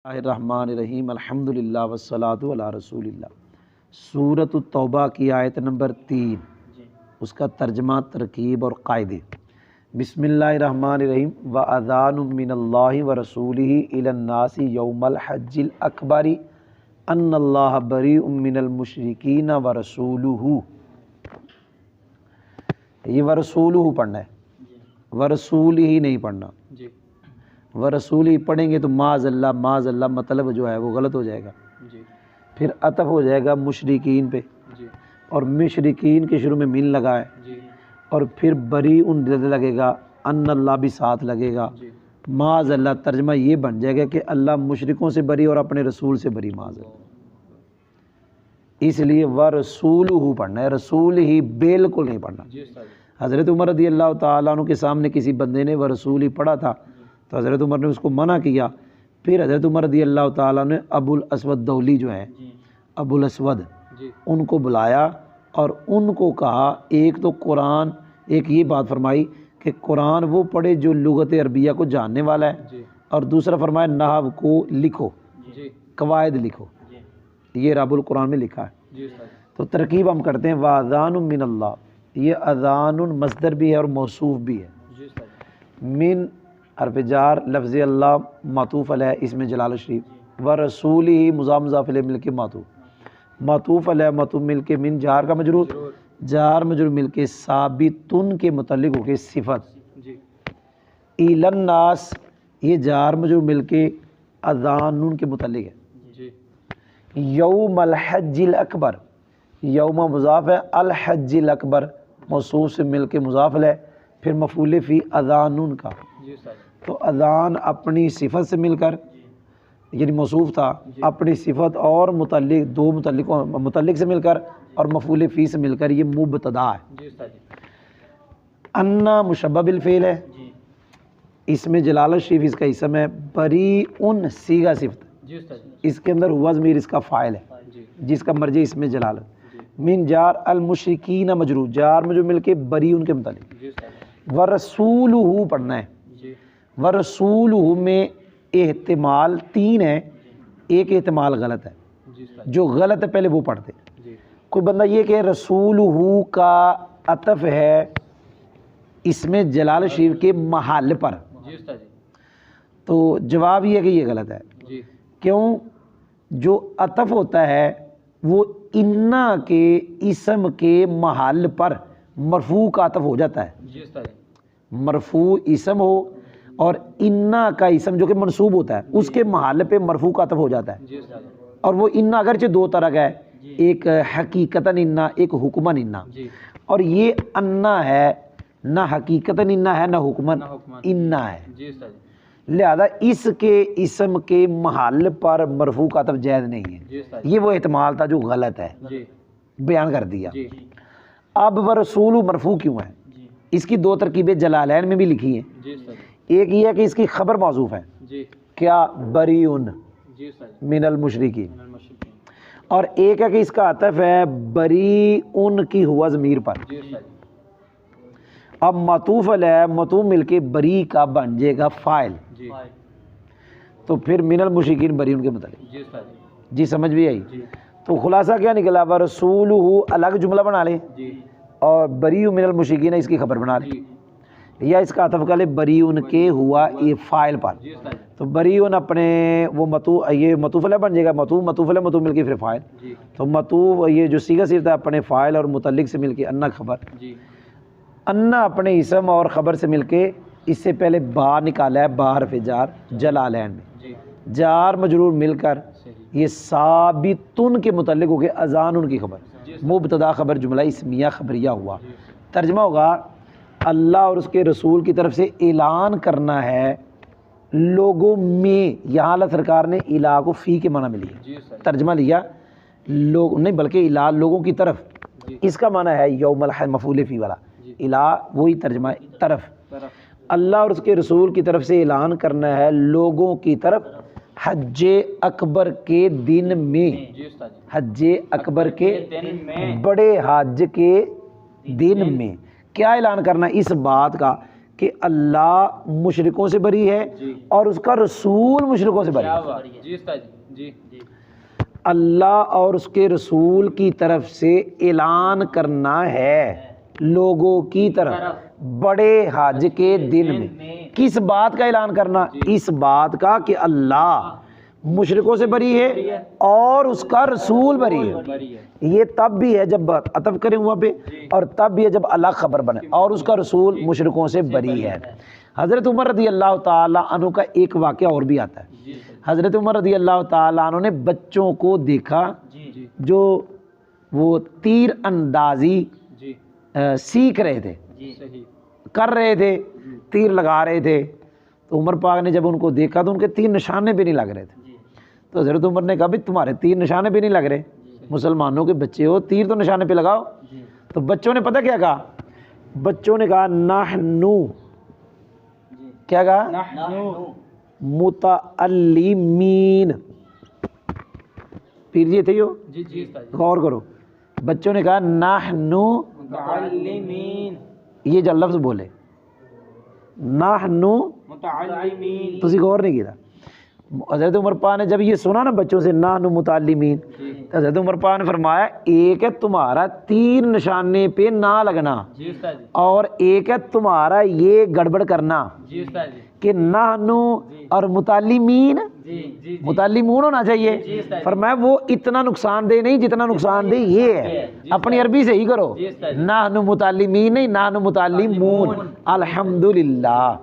रहमान अल्हम्दुलिल्लाह वस्सलातु अला रसूलिल्लाह। सूरत तौबा की आयत नंबर 3, उसका तर्जमा, तरकीब और कायदे। बिस्मिल्लाहिर्रहमानिर्रहीम। व अज़ानु मिनल्लाहि व रसूलिही इलन्नासि यौमल हज्जिल अकबरी अन्नल्लाह बरीउम मिनल मुशरिकीन व रसूलुहु। ये व रसूलुहु पढ़ना है, व रसूलिही नहीं पढ़ना। व रसूली पढ़ेंगे तो माज़ल्ला मतलब जो है वो गलत हो जाएगा जी। फिर अतफ हो जाएगा मुशरिकीन पे जी। और मुशरिकीन के शुरू में मिन लगा है जी। और फिर बरी उन लगेगा, अन्नल्लाह भी साथ लगेगा। माज़ल्ला तर्जमा ये बन जाएगा कि अल्लाह मुशरिकों से बरी और अपने रसूल से बरी। माज़ल्ला, इसलिए व रसूलुहु पढ़ना है, रसूल ही बिल्कुल नहीं पढ़ना। हज़रत उमर रज़ी अल्लाह तआला अन्हु के सामने किसी बंदे ने व रसूल ही पढ़ा था तो हज़रत उमर ने उसको मना किया। फिर हज़रत उमर रज़ी अल्लाह तआला ने अबुल अस्वद दौली जो है, अबुल अस्वद, उनको बुलाया और उनको कहा, एक तो कुरान, एक ये बात फरमाई कि कुरान वो पढ़े जो लुगत अरबिया को जानने वाला है, और दूसरा फरमाया नहव को लिखो, कवायद लिखो। ये रब्बुल कुरान में लिखा है। तो तरकीब हम करते हैं, वाज़ानुम मिनल्लाह। ये अज़ानुन मस्दर भी है और मौसूफ भी है। मिन हर्फ़ जार, लफ्ज़ अल्लाह मातूफ़ अलैह इसमें जलाल शरीफ, व रसूलिही मुज़ाफ़ मुज़ाफ़ इलैह मिलके मातूफ़ अलैह मातूफ़ मिलके मिन जार का मजरूर, जार मजरूर मिलके साबितुन के मुतल्लिक़ होके सिफ़त। इलन्नास ये जार मजरूर मिलके अज़ानुन के मुतल्लिक़ है। यौमल हज्जिल अकबर, यौम मुज़ाफ़ है, अल हज्जिल अकबर मौसूफ़ से मिलके मुज़ाफ़ अलैह, फिर मफ़ूल फ़ी अज़ानुन का। तो अज़ान अपनी सिफत से मिलकर, यानी मौसूफ था, अपनी सिफत और मुतल्लिक, दो मुतल्लिक से मिलकर और मफ़ूल फ़ी से मिलकर ये मुब्तदा है। अन्ना मुशब्बह बिल फ़ेल है, इसमें जलाल शरीफ इसका इसम है। बरी उन सीगा सिफत, इसके अंदर हुआ ज़मीर इसका फ़ाइल है जिसका मर्जी इसमें जलाल। मिन जार अल मुशरिकीन मजरूर, जार में जो मिलके बरी उनके मुतालिक। व रसूलुहु पढ़ना है। व रसूलुहु में एहतिमाल 3 है, एक एहतिमाल गलत है। जो गलत है पहले वो पढ़ते। कोई बंदा ये कहे रसूलुहु का अतफ है इसमें जलाल शरीफ के महल पर, तो जवाब ये है कि ये गलत है। क्यों? जो अतफ होता है वो इन्ना के इसम के महल पर मरफू का अतफ हो जाता है। मरफू इसम हो और इन्ना का इसम जो कि मनसूब होता है उसके महल पे मरफू का अतफ हो जाता है। और वो इन्ना अगरचे 2 तरह का है, एक हकीकतन इन्ना, एक हुक्मन इन्ना। और ये अन्ना है, ना हकीकतन इन्ना है ना हुक्मन इन्ना है। लिहाजा इसके इसम के महल पर मरफू का अतफ जायज़ नहीं है। ये वो एहतमाल था जो गलत है, बयान कर दिया। अब व रसूल मरफू क्यों है? इसकी 2 तरकीबें जलालैन में भी लिखी हैं। एक ये है कि इसकी खबर मौजूफ़ है, क्या बरीउन मिनल मुशरिकीन, और एक है कि इसका अतफ है बरीउन की हुआ ज़मीर पर। अब मातूफ़ अलैह मातूफ़ मिलके बरी का बन जाएगा फ़ाइल, तो फिर मिनल मुशरिकीन बरीउन के मुतालिक। जी समझ भी आई? तो खुलासा क्या निकला? व रसूलुहु अलग जुमला बना ले और बरीउ मिनल मुशरिकीन इसकी खबर बना ले, या इसका अतफ कर ले बरीउन के हुआ ये फ़ाइल पर। तो बरीउन अपने वो ये मतूफ़ अलैह बन जाएगा, मतूफ़ अलैह मतूफ़ मिलके फिर फ़ाइल। तो मतूफ़ ये जो सीगा सिर्फ अपने फ़ाइल और मुतल्लिक से मिलके अन्ना खबर, अन्ना अपने इसम और ख़बर से मिलके, इससे पहले बा निकाला है, बा हर्फ़ जार जलालैन में, जार मजरूर मिलकर ये साबितुन के मुतल्लिक हो गए अज़ानुन की खबर। मुब्तदा खबर जुमला इस्मिया खबरिया हुआ। तर्जमा होगा अल्लाह और उसके रसूल की तरफ से ऐलान करना है लोगों में। यहाँ अल्लाह सरकार ने इला को फ़ी के माना में लिया, तर्जमा लिया लोग नहीं बल्कि इला लोगों की तरफ, इसका माना है यौमल मफ़ूल फ़ी वाला। इला वही तर्जमा तरफ, अल्लाह और उसके रसूल की तरफ से ऐलान करना है लोगों की तरफ हज अकबर के दिन में, हज अकबर के बड़े हज के दिन में क्या ऐलान करना? इस बात का कि अल्लाह मुशरिकों से बरी है और उसका रसूल मुशरिकों से बरी है। जी उस्ताद जी जी। अल्लाह और उसके रसूल की तरफ से ऐलान करना है लोगों की तरफ बड़े हज के दिन में। किस बात का ऐलान करना? इस बात का कि अल्लाह मुशरिकों से बरी है और उसका रसूल बरी है। ये तब भी है जब अतफ करें वहाँ पे, और तब भी है जब अल्लाह खबर बने और उसका रसूल मुशरिकों से बरी है। हज़रत उमर रदी अल्लाह ताला अन्हु का एक वाक़या और भी आता है। हज़रत उमर रदी अल्लाह ताला अन्हु ने बच्चों को देखा जो वो तीर अंदाज़ी सीख रहे थे, कर रहे थे, तीर लगा रहे थे। तो उमर पाक ने जब उनको देखा तो उनके तीर निशाने भी नहीं लग रहे थे। तो हज़रत उमर ने कहा भाई तुम्हारे तीर निशाने भी नहीं लग रहे, मुसलमानों के बच्चे हो, तीर तो निशाने पे लगाओ। तो बच्चों ने पता क्या कहा? बच्चों ने कहा नाहनु, क्या कहा? मुतअल्लिमीन। पीर जी थे यो, गौर करो। बच्चों ने कहा नाहनु मुतअल्लिमीन, ये जो लफ्ज़ बोले नाहनु मुतअल्लिमीन, तुसी गौर नहीं किया। हज़रत उमर पाक ने जब ये सुना ना बच्चों से नाहनु मुतअल्लिमीन, तो हज़रत उमर पाक ने फरमाया एक है तुम्हारा तीर निशाने पे ना लगना और एक है तुम्हारा ये गड़बड़ करना कि नाहनु और मुतअल्लिमीन, मुतअल्लिमून होना चाहिए। फरमाया वो इतना नुकसानदेह नहीं जितना नुकसानदेह ये है। अपनी अरबी से ही करो, नाहनु मुतअल्लिमीन नहीं, नाहनु मुतअल्लिमून। अल्हम्दुलिल्लाह।